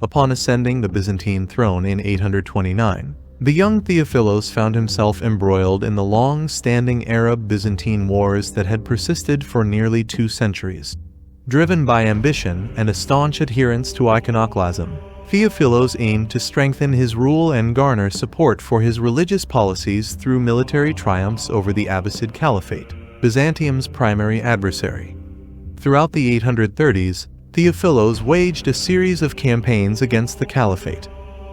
Upon ascending the Byzantine throne in 829, the young Theophilos found himself embroiled in the long-standing Arab-Byzantine wars that had persisted for nearly 2 centuries. Driven by ambition and a staunch adherence to iconoclasm, Theophilos aimed to strengthen his rule and garner support for his religious policies through military triumphs over the Abbasid Caliphate, Byzantium's primary adversary. Throughout the 830s, Theophilos waged a series of campaigns against the Caliphate.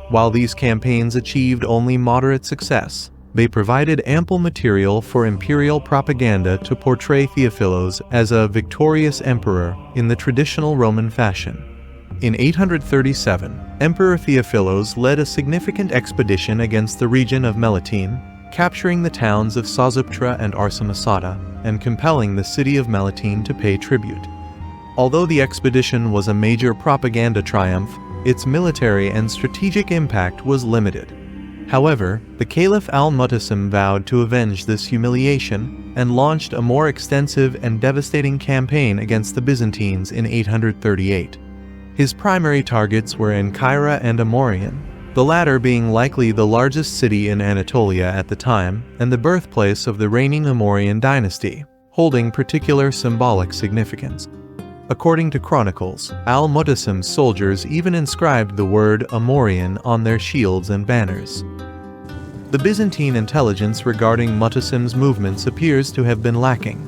While these campaigns achieved only moderate success, they provided ample material for imperial propaganda to portray Theophilos as a victorious emperor in the traditional Roman fashion. In 837, Emperor Theophilos led a significant expedition against the region of Melitene, capturing the towns of Sozoptra and Arsamasata, and compelling the city of Melitene to pay tribute. Although the expedition was a major propaganda triumph, its military and strategic impact was limited. However, the Caliph al-Mu'tasim vowed to avenge this humiliation and launched a more extensive and devastating campaign against the Byzantines in 838. His primary targets were Ancya and Amorion, the latter being likely the largest city in Anatolia at the time and the birthplace of the reigning Amorian dynasty, holding particular symbolic significance. According to chronicles, al-Mu'tasim's soldiers even inscribed the word Amorion on their shields and banners. The Byzantine intelligence regarding Mu'tasim's movements appears to have been lacking.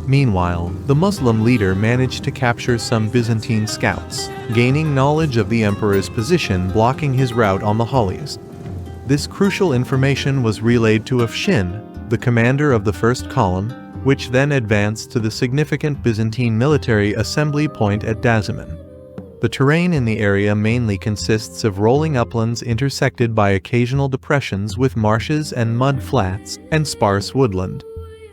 Meanwhile, the Muslim leader managed to capture some Byzantine scouts, gaining knowledge of the emperor's position blocking his route on the Halys. This crucial information was relayed to Afshin, the commander of the first column, which then advanced to the significant Byzantine military assembly point at Dazimon. The terrain in the area mainly consists of rolling uplands intersected by occasional depressions with marshes and mud flats and sparse woodland.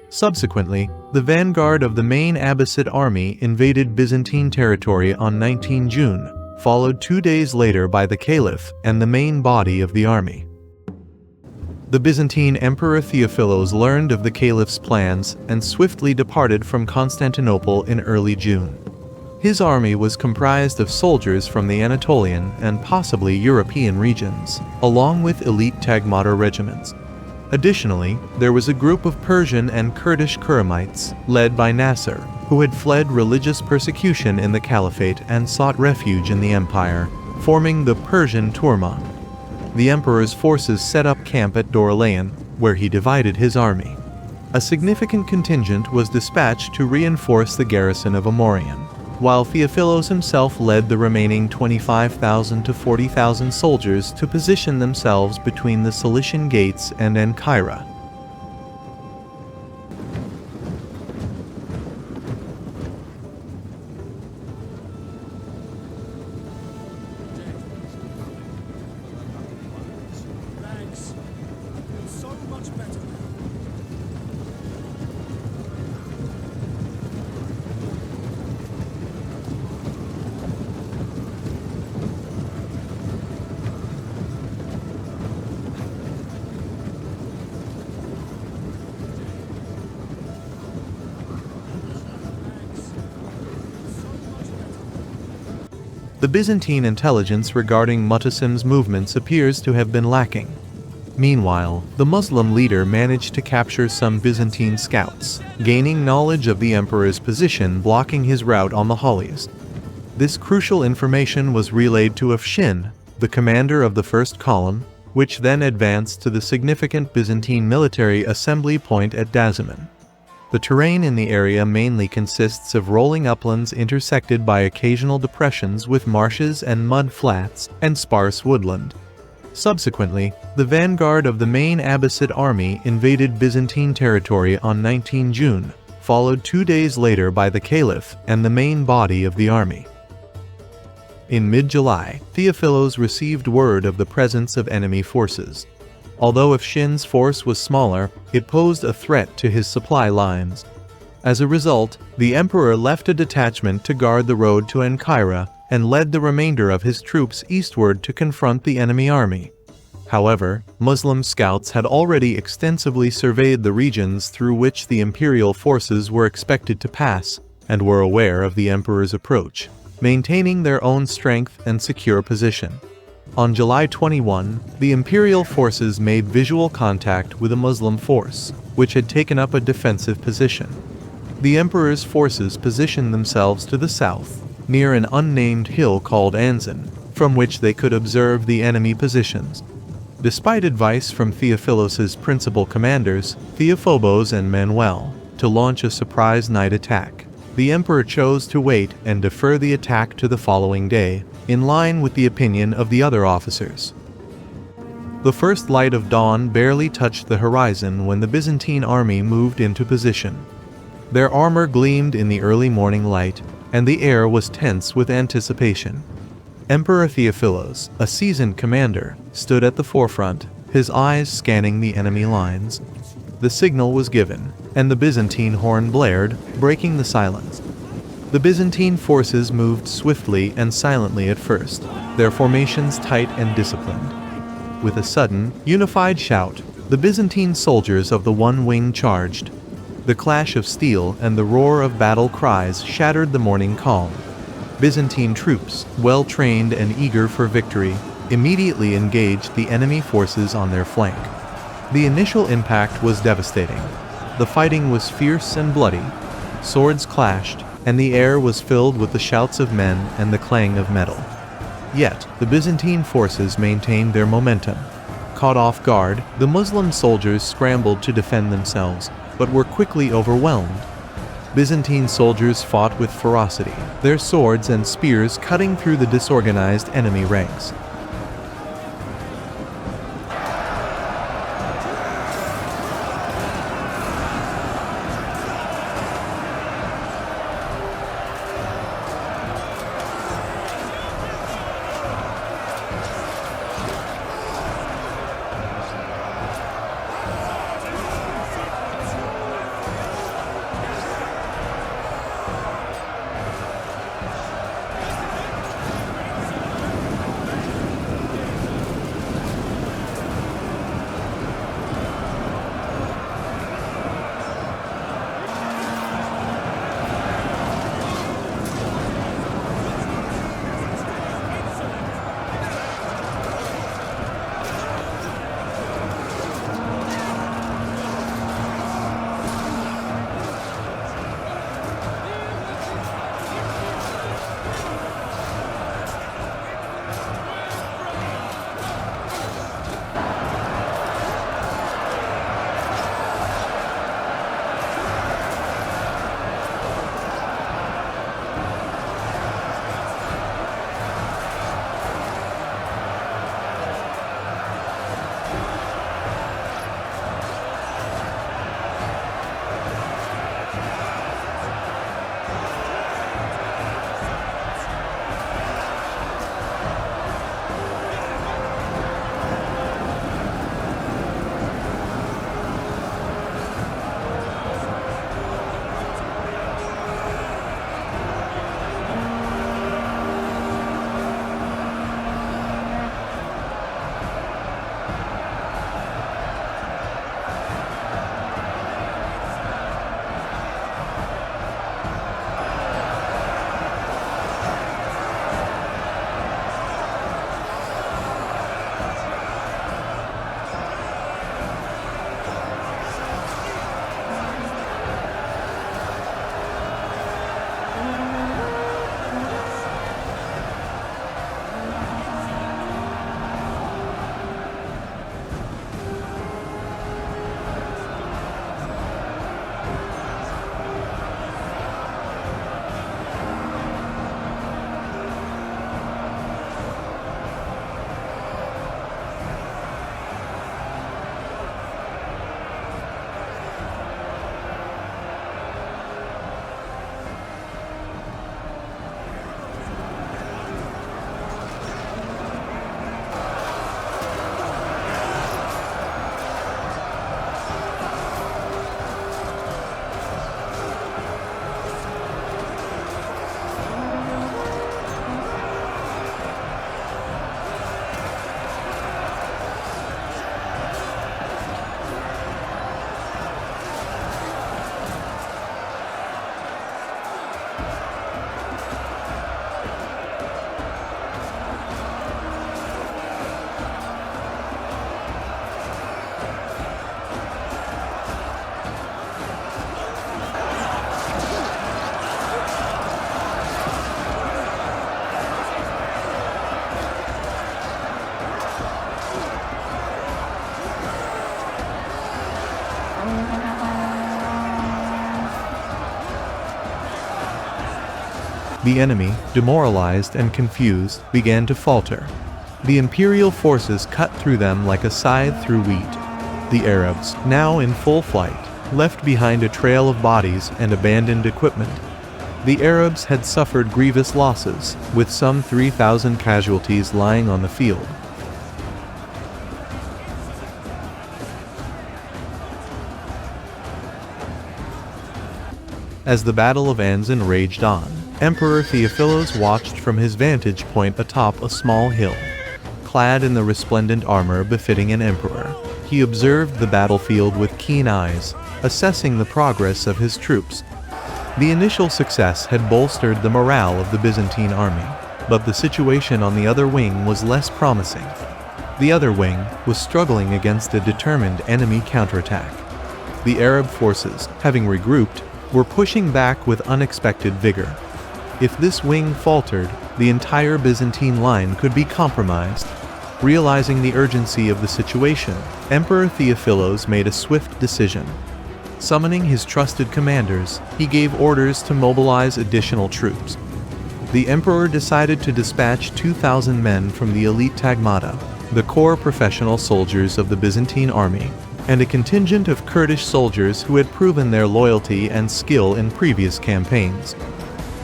Subsequently, the vanguard of the main Abbasid army invaded Byzantine territory on 19 June, followed 2 days later by the Caliph and the main body of the army. The Byzantine Emperor Theophilos learned of the Caliph's plans and swiftly departed from Constantinople in early June. His army was comprised of soldiers from the Anatolian and possibly European regions, along with elite Tagmata regiments. Additionally, there was a group of Persian and Kurdish Kuramites, led by Nasser, who had fled religious persecution in the Caliphate and sought refuge in the empire, forming the Persian Turman. The emperor's forces set up camp at Doralayan, where he divided his army. A significant contingent was dispatched to reinforce the garrison of Amorion, while Theophilos himself led the remaining 25,000 to 40,000 soldiers to position themselves between the Cilician gates and Ancya. The Byzantine intelligence regarding Mu'tasim's movements appears to have been lacking. Meanwhile, the Muslim leader managed to capture some Byzantine scouts, gaining knowledge of the emperor's position blocking his route on the Halys. This crucial information was relayed to Afshin, the commander of the first column, which then advanced to the significant Byzantine military assembly point at Dazimon. The terrain in the area mainly consists of rolling uplands intersected by occasional depressions with marshes and mud flats and sparse woodland. Subsequently, the vanguard of the main Abbasid army invaded Byzantine territory on 19 June, followed 2 days later by the Caliph and the main body of the army. In mid-July, Theophilos received word of the presence of enemy forces. Although Afshin's force was smaller, it posed a threat to his supply lines. As a result, the emperor left a detachment to guard the road to Ancya and led the remainder of his troops eastward to confront the enemy army. However, Muslim scouts had already extensively surveyed the regions through which the imperial forces were expected to pass and were aware of the emperor's approach. maintaining their own strength and secure position. On July 21, the imperial forces made visual contact with a Muslim force, which had taken up a defensive position. The emperor's forces positioned themselves to the south, near an unnamed hill called Anzen, from which they could observe the enemy positions. Despite advice from Theophilos's principal commanders, Theophobos and Manuel, to launch a surprise night attack, the emperor chose to wait and defer the attack to the following day, in line with the opinion of the other officers. The first light of dawn barely touched the horizon when the Byzantine army moved into position. Their armor gleamed in the early morning light, and the air was tense with anticipation. Emperor Theophilos, a seasoned commander, stood at the forefront, his eyes scanning the enemy lines. The signal was given, and the Byzantine horn blared, breaking the silence. The Byzantine forces moved swiftly and silently at first, their formations tight and disciplined. With a sudden, unified shout, the Byzantine soldiers of the one wing charged. The clash of steel and the roar of battle cries shattered the morning calm. Byzantine troops, well-trained and eager for victory, immediately engaged the enemy forces on their flank. The initial impact was devastating. The fighting was fierce and bloody. Swords clashed, and the air was filled with the shouts of men and the clang of metal. Yet, the Byzantine forces maintained their momentum. Caught off guard, the Muslim soldiers scrambled to defend themselves, but were quickly overwhelmed. Byzantine soldiers fought with ferocity, their swords and spears cutting through the disorganized enemy ranks. The enemy, demoralized and confused, began to falter. The imperial forces cut through them like a scythe through wheat. The Arabs, now in full flight, left behind a trail of bodies and abandoned equipment. The Arabs had suffered grievous losses, with some 3,000 casualties lying on the field. As the Battle of Anzen raged on, Emperor Theophilos watched from his vantage point atop a small hill. Clad in the resplendent armor befitting an emperor, he observed the battlefield with keen eyes, assessing the progress of his troops. The initial success had bolstered the morale of the Byzantine army, but the situation on the other wing was less promising. The other wing was struggling against a determined enemy counterattack. The Arab forces, having regrouped, were pushing back with unexpected vigor. If this wing faltered, the entire Byzantine line could be compromised. Realizing the urgency of the situation, Emperor Theophilos made a swift decision. Summoning his trusted commanders, he gave orders to mobilize additional troops. The emperor decided to dispatch 2,000 men from the elite Tagmata, the core professional soldiers of the Byzantine army, and a contingent of Kurdish soldiers who had proven their loyalty and skill in previous campaigns.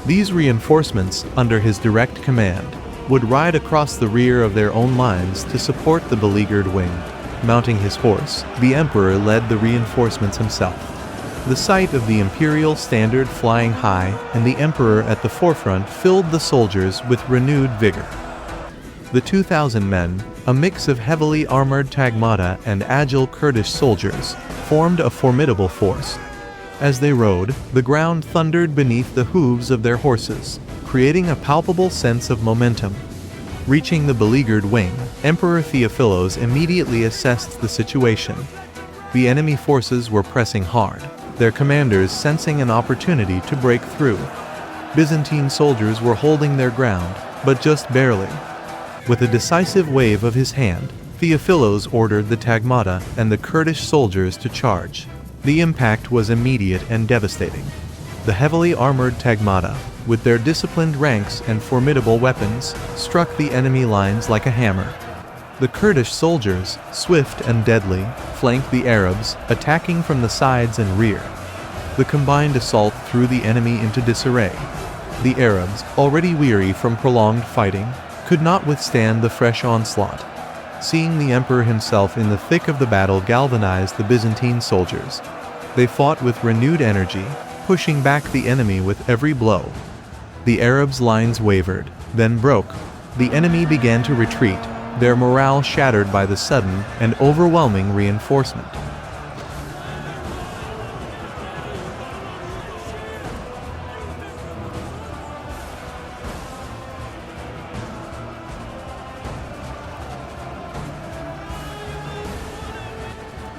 These reinforcements, under his direct command, would ride across the rear of their own lines to support the beleaguered wing. Mounting his horse, the emperor led the reinforcements himself. The sight of the imperial standard flying high and the emperor at the forefront filled the soldiers with renewed vigor. The 2,000 men, a mix of heavily armored Tagmata and agile Kurdish soldiers, formed a formidable force. As they rode, the ground thundered beneath the hooves of their horses, creating a palpable sense of momentum. Reaching the beleaguered wing, Emperor Theophilos immediately assessed the situation. The enemy forces were pressing hard, their commanders sensing an opportunity to break through. Byzantine soldiers were holding their ground, but just barely. With a decisive wave of his hand, Theophilos ordered the Tagmata and the Kurdish soldiers to charge. The impact was immediate and devastating. The heavily armored Tagmata, with their disciplined ranks and formidable weapons, struck the enemy lines like a hammer. The Kurdish soldiers, swift and deadly, flanked the Arabs, attacking from the sides and rear. The combined assault threw the enemy into disarray. The Arabs, already weary from prolonged fighting, could not withstand the fresh onslaught. Seeing the emperor himself in the thick of the battle galvanized the Byzantine soldiers. They fought with renewed energy, pushing back the enemy with every blow. The Arabs' lines wavered, then broke. The enemy began to retreat, their morale shattered by the sudden and overwhelming reinforcement.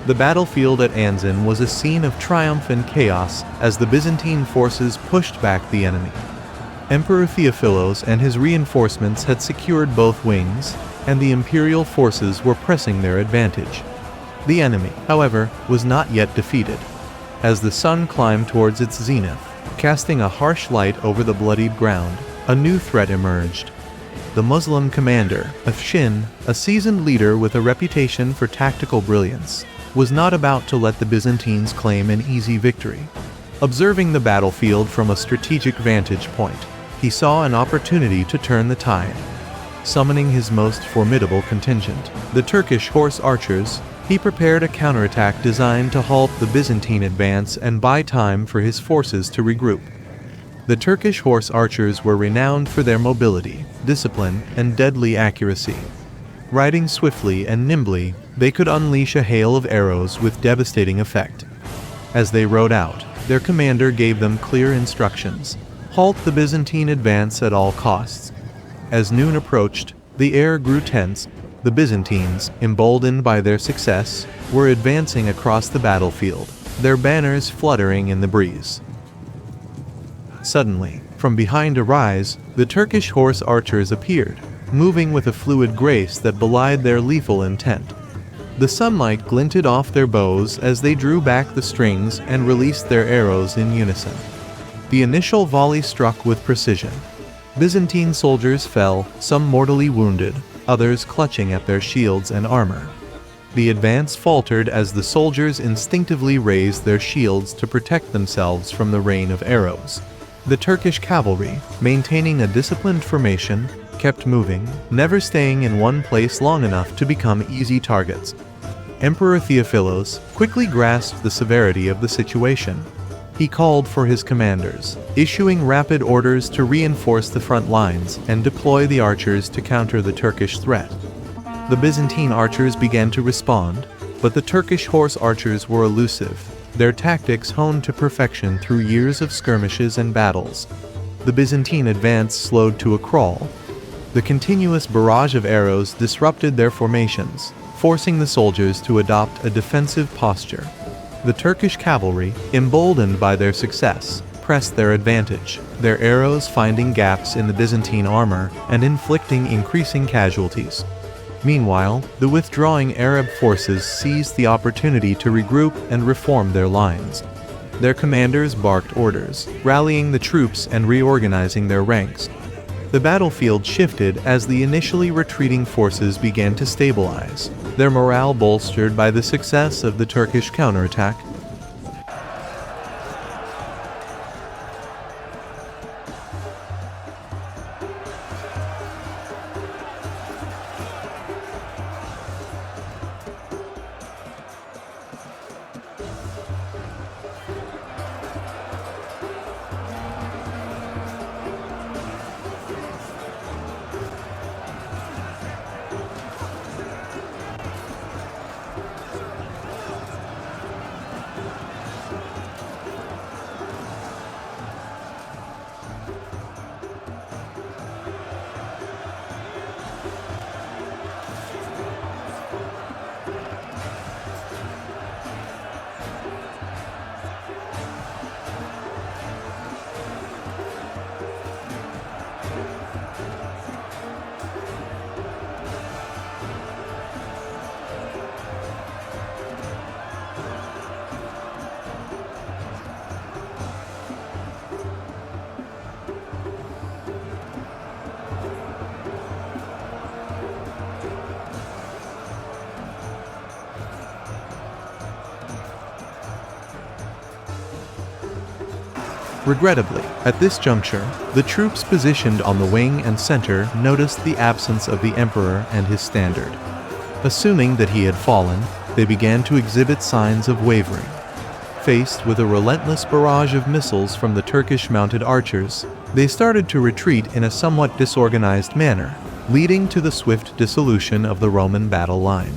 The battlefield at Anzen was a scene of triumph and chaos as the Byzantine forces pushed back the enemy. Emperor Theophilos and his reinforcements had secured both wings, and the imperial forces were pressing their advantage. The enemy, however, was not yet defeated. As the sun climbed towards its zenith, casting a harsh light over the bloodied ground, a new threat emerged. The Muslim commander, Afshin, a seasoned leader with a reputation for tactical brilliance, was not about to let the Byzantines claim an easy victory. Observing the battlefield from a strategic vantage point, he saw an opportunity to turn the tide. Summoning his most formidable contingent, the Turkish horse archers, he prepared a counterattack designed to halt the Byzantine advance and buy time for his forces to regroup. The Turkish horse archers were renowned for their mobility, discipline, and deadly accuracy. Riding swiftly and nimbly, they could unleash a hail of arrows with devastating effect. As they rode out, their commander gave them clear instructions: halt the Byzantine advance at all costs. As noon approached, the air grew tense. The Byzantines, emboldened by their success, were advancing across the battlefield, their banners fluttering in the breeze. Suddenly, from behind a rise, the Turkish horse archers appeared, moving with a fluid grace that belied their lethal intent. The sunlight glinted off their bows as they drew back the strings and released their arrows in unison. The initial volley struck with precision, Byzantine soldiers fell, some mortally wounded, others clutching at their shields and armor. The advance faltered as the soldiers instinctively raised their shields to protect themselves from the rain of arrows. The Turkish cavalry, maintaining a disciplined formation, kept moving, never staying in one place long enough to become easy targets. Emperor Theophilos quickly grasped the severity of the situation. He called for his commanders, issuing rapid orders to reinforce the front lines and deploy the archers to counter the Turkish threat. The Byzantine archers began to respond, but the Turkish horse archers were elusive, their tactics honed to perfection through years of skirmishes and battles. The Byzantine advance slowed to a crawl. The continuous barrage of arrows disrupted their formations, forcing the soldiers to adopt a defensive posture. The Turkish cavalry, emboldened by their success, pressed their advantage, their arrows finding gaps in the Byzantine armor and inflicting increasing casualties. Meanwhile, the withdrawing Arab forces seized the opportunity to regroup and reform their lines. Their commanders barked orders, rallying the troops and reorganizing their ranks. The battlefield shifted as the initially retreating forces began to stabilize, their morale bolstered by the success of the Turkish counterattack. Regrettably, at this juncture, the troops positioned on the wing and center noticed the absence of the emperor and his standard. Assuming that he had fallen, they began to exhibit signs of wavering. Faced with a relentless barrage of missiles from the Turkish mounted archers, they started to retreat in a somewhat disorganized manner, leading to the swift dissolution of the Roman battle line.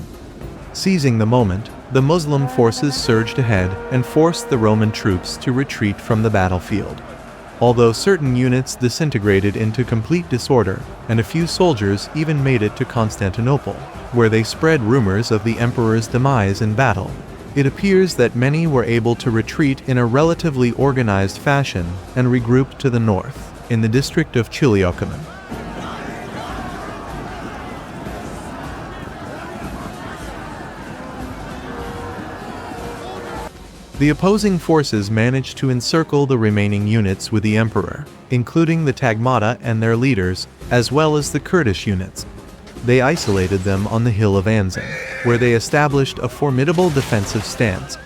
Seizing the moment, the Muslim forces surged ahead and forced the Roman troops to retreat from the battlefield. Although certain units disintegrated into complete disorder, and a few soldiers even made it to Constantinople, where they spread rumors of the emperor's demise in battle, it appears that many were able to retreat in a relatively organized fashion and regroup to the north, in the district of Chiliokaman. The opposing forces managed to encircle the remaining units with the emperor, including the Tagmata and their leaders, as well as the Kurdish units. They isolated them on the hill of Anzen, where they established a formidable defensive stance.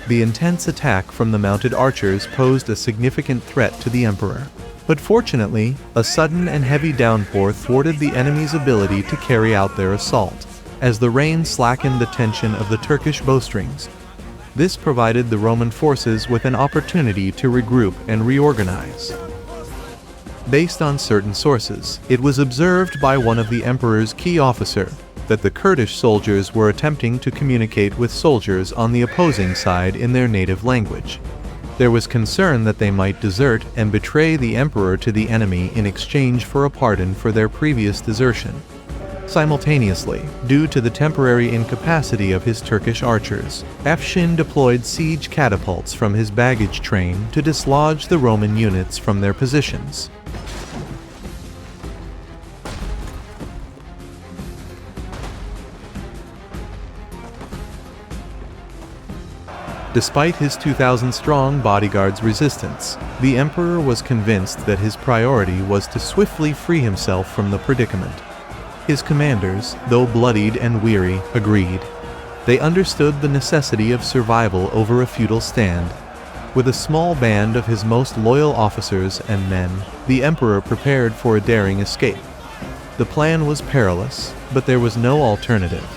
The intense attack from the mounted archers posed a significant threat to the emperor. But fortunately, a sudden and heavy downpour thwarted the enemy's ability to carry out their assault, as the rain slackened the tension of the Turkish bowstrings. This provided the Roman forces with an opportunity to regroup and reorganize. Based on certain sources, it was observed by one of the emperor's key officers that the Kurdish soldiers were attempting to communicate with soldiers on the opposing side in their native language. There was concern that they might desert and betray the emperor to the enemy in exchange for a pardon for their previous desertion. Simultaneously, due to the temporary incapacity of his Turkish archers, Afshin deployed siege catapults from his baggage train to dislodge the Roman units from their positions. Despite his 2,000-strong bodyguard's resistance, the emperor was convinced that his priority was to swiftly free himself from the predicament. His commanders, though bloodied and weary, agreed. They understood the necessity of survival over a futile stand. With a small band of his most loyal officers and men, the emperor prepared for a daring escape. The plan was perilous, but there was no alternative.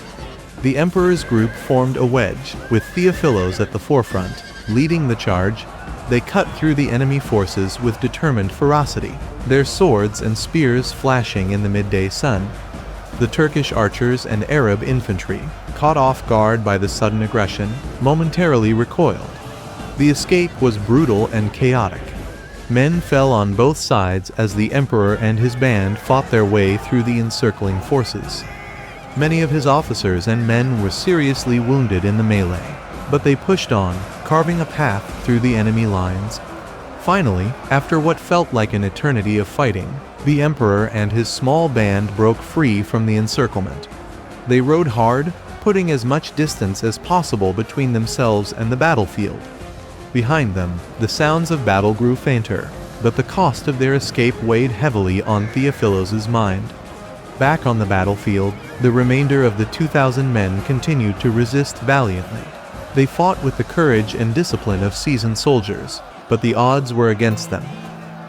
The emperor's group formed a wedge, with Theophilos at the forefront, leading the charge. They cut through the enemy forces with determined ferocity, their swords and spears flashing in the midday sun. The Turkish archers and Arab infantry, caught off guard by the sudden aggression, momentarily recoiled. The escape was brutal and chaotic. Men fell on both sides as the emperor and his band fought their way through the encircling forces. Many of his officers and men were seriously wounded in the melee, but they pushed on, carving a path through the enemy lines. Finally, after what felt like an eternity of fighting, the emperor and his small band broke free from the encirclement. They rode hard, putting as much distance as possible between themselves and the battlefield. Behind them, the sounds of battle grew fainter, but the cost of their escape weighed heavily on Theophilos's mind. Back on the battlefield, the remainder of the 2,000 men continued to resist valiantly. They fought with the courage and discipline of seasoned soldiers, but the odds were against them.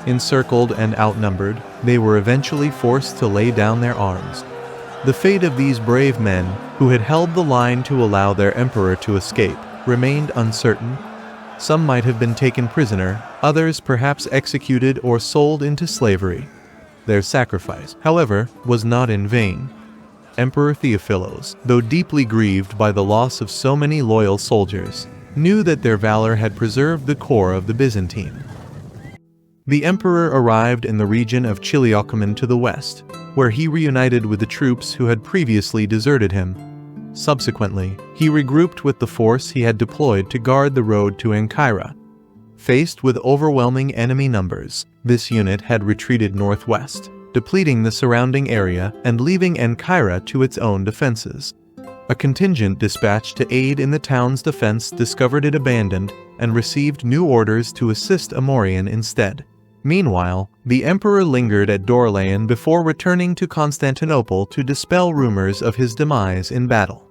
Encircled and outnumbered, they were eventually forced to lay down their arms. The fate of these brave men, who had held the line to allow their emperor to escape, remained uncertain. Some might have been taken prisoner, others perhaps executed or sold into slavery. Their sacrifice, however, was not in vain. Emperor Theophilos, though deeply grieved by the loss of so many loyal soldiers, knew that their valor had preserved the core of the Byzantine. The emperor arrived in the region of Chiliocumene to the west, where he reunited with the troops who had previously deserted him. Subsequently, he regrouped with the force he had deployed to guard the road to Ankara. Faced with overwhelming enemy numbers, this unit had retreated northwest, depleting the surrounding area and leaving Ankara to its own defenses. A contingent dispatched to aid in the town's defense discovered it abandoned and received new orders to assist Amorion instead. Meanwhile, the emperor lingered at Dorlayan before returning to Constantinople to dispel rumors of his demise in battle.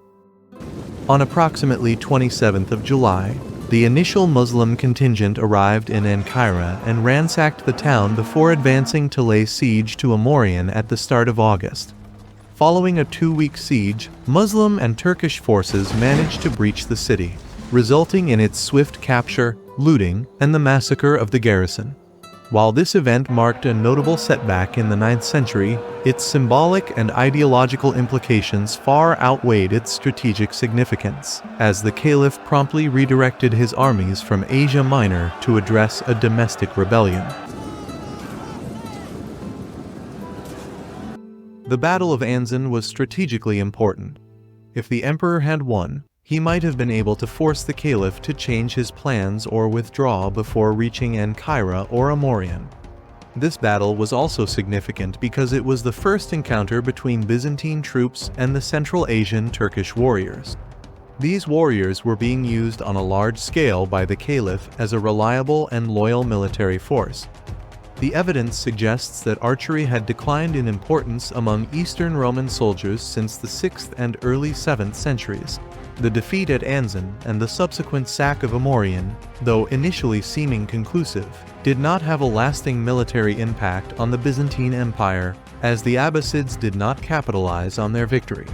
On approximately 27th of July, the initial Muslim contingent arrived in Ankara and ransacked the town before advancing to lay siege to Amorion at the start of August. Following a 2-week siege, Muslim and Turkish forces managed to breach the city, resulting in its swift capture, looting, and the massacre of the garrison. While this event marked a notable setback in the 9th century, its symbolic and ideological implications far outweighed its strategic significance, as the Caliph promptly redirected his armies from Asia Minor to address a domestic rebellion. The Battle of Anzen was strategically important. If the emperor had won, he might have been able to force the Caliph to change his plans or withdraw before reaching Ankara or Amorion. This battle was also significant because it was the first encounter between Byzantine troops and the Central Asian Turkish warriors. These warriors were being used on a large scale by the Caliph as a reliable and loyal military force. The evidence suggests that archery had declined in importance among Eastern Roman soldiers since the 6th and early 7th centuries. The defeat at Anzen and the subsequent sack of Amorion, though initially seeming conclusive, did not have a lasting military impact on the Byzantine Empire, as the Abbasids did not capitalize on their victory.